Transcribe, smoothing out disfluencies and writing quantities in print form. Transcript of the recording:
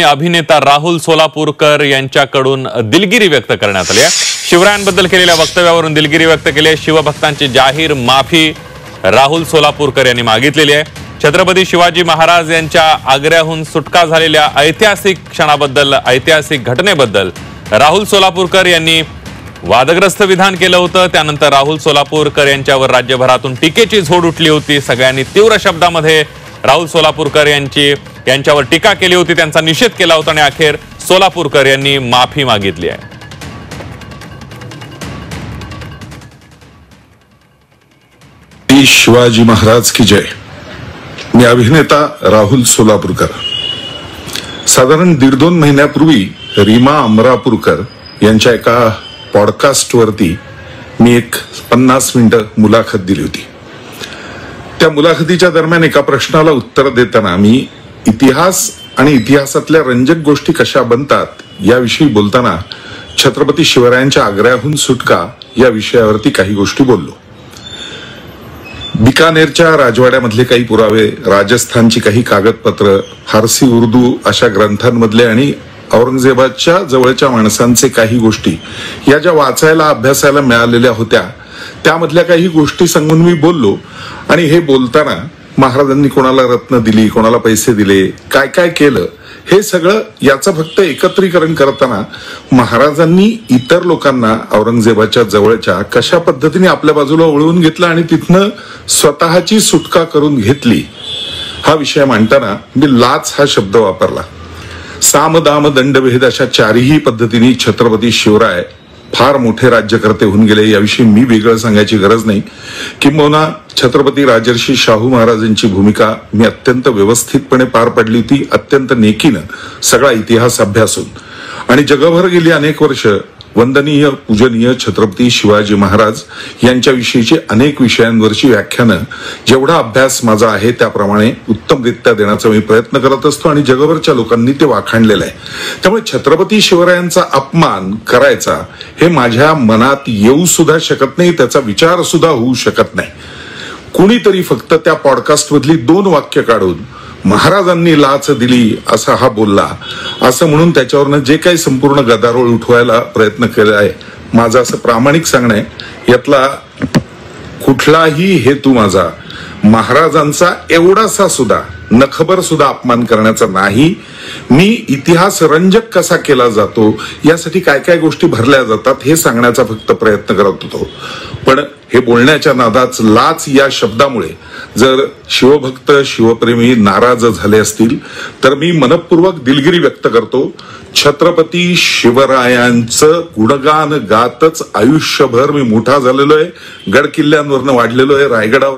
अभिनेता राहुल सोलापूरकर यांच्याकडून दिलगिरी व्यक्त करण्यात आली आहे। शिवरायांबद्दल केलेल्या वक्तव्यावरून दिलगिरी व्यक्त केली आहे। शिवभक्तांची जाहीर माफी राहुल सोलापूरकर यांनी मागितलेली आहे। छत्रपती शिवाजी महाराज यांच्या आग्र्याहून सुटका झालेल्या ऐतिहासिक क्षणाबद्दल, ऐतिहासिक घटनेबद्दल राहुल सोलापूरकर यांनी वादग्रस्त विधान केलं होतं। त्यानंतर राहुल सोलापूरकर यांच्यावर राज्यभरातून टीकेची झोड उठली होती। सगळ्यांनी तीव्र शब्दामध्ये राहुल सोलापूरकर यांच्यावर टीका केली होती, त्यांचा निषेध केला होता आणि अखेर सोलापूरकर यांनी माफी मागितली आहे। शिवाजी महाराज की जय। मी अभिनेता राहुल सोलापूरकर। साधारण 1.5-2 महिन्यापूर्वी रीमा अमरापूरकर यांच्या एका पॉडकास्टवरती मी एक 50 मिनिटं मुलाखत दिली होती। त्या मुलाखतीच्या दरम्यान एका प्रश्नाला उत्तर देताना मी इतिहास आणि इतिहासातल्या रंजक गोष्टी कशा बनतात याविषयी बोलताना छत्रपती शिवरायांच्या आग्र्याहून सुटका या विषयावरती काही गोष्टी बोललो। बिकानेरच्या राजवाड्यामधले काही पुरावे, राजस्थानची काही कागदपत्र, फारसी उर्दू अशा ग्रंथांमधले आणि औरंगजेबाच्या जवळच्या माणसांचे काही गोष्टी या ज्या वाचायला अभ्यासायला मिळालेल्या होत्या त्यामधल्या काही गोष्टी सांगून मी बोललो। आणि हे बोलताना महाराजांनी कोणाला रत्न दिली, कोणाला पैसे दिले, काय काय केलं हे सगळं याचं फक्त एकत्रीकरण करताना महाराजांनी इतर लोकांना औरंगजेबाच्या जवळच्या कशा पद्धतीने आपल्या बाजूला वळवून घेतलं आणि तिथनं स्वतःची सुटका करून घेतली हा विषय मांडताना मी लाच हा शब्द वापरला। साम दाम दंडभेद अशा चारही पद्धतीने छत्रपती शिवराय फार मोठे राज्यकर्ते होऊन गेले याविषयी मी वेगळं सांगायची गरज नाही। किंबहुना छत्रपती राजर्षी शाहू महाराजांची भूमिका मी अत्यंत व्यवस्थितपणे पार पाडली होती, अत्यंत नेकीनं सगळा इतिहास अभ्यासून। आणि जगभर गेली अनेक वर्ष वंदनीय पूजनीय छत्रपती शिवाजी महाराज यांच्याविषयीची अनेक विषयांवरची व्याख्यानं जेवढा अभ्यास माझा आहे त्याप्रमाणे उत्तमरित्या देण्याचा मी प्रयत्न करत असतो आणि जगभरच्या लोकांनी ते वाखाणलेलं आहे। त्यामुळे छत्रपती शिवरायांचा अपमान करायचा हे माझ्या मनात येऊ सुद्धा शकत नाही, त्याचा विचार सुद्धा होऊ शकत नाही। कुणीतरी फक्त त्या पॉडकास्ट मधली 2 वाक्य काढून महाराजांनी लाच दिली असा हा बोलला असं म्हणून त्याच्यावरनं जे काही संपूर्ण गदारोळ उठवायला प्रयत्न केला आहे, माझं असं प्रामाणिक सांगणं आहे यातला कुठलाही हेतू माझा महाराजांचा एवढासा सुद्धा नखबर सुद्धा अपमान करण्याचा नाही। मी इतिहास रंजक कसा केला जातो यासाठी काय काय गोष्टी भरल्या जातात हे सांगण्याचा फक्त प्रयत्न करत होतो। पण हे बोलण्याच्या नादात लाच या शब्दामुळे जर शिवभक्त शिवप्रेमी नाराज झाले असतील तर मी मनपूर्वक दिलगिरी व्यक्त करतो। छत्रपती शिवरायांचं गुणगान गातच आयुष्यभर मी मोठा झालेलो आहे, गड किल्ल्यांवरनं वाढलेलो आहे, रायगडावर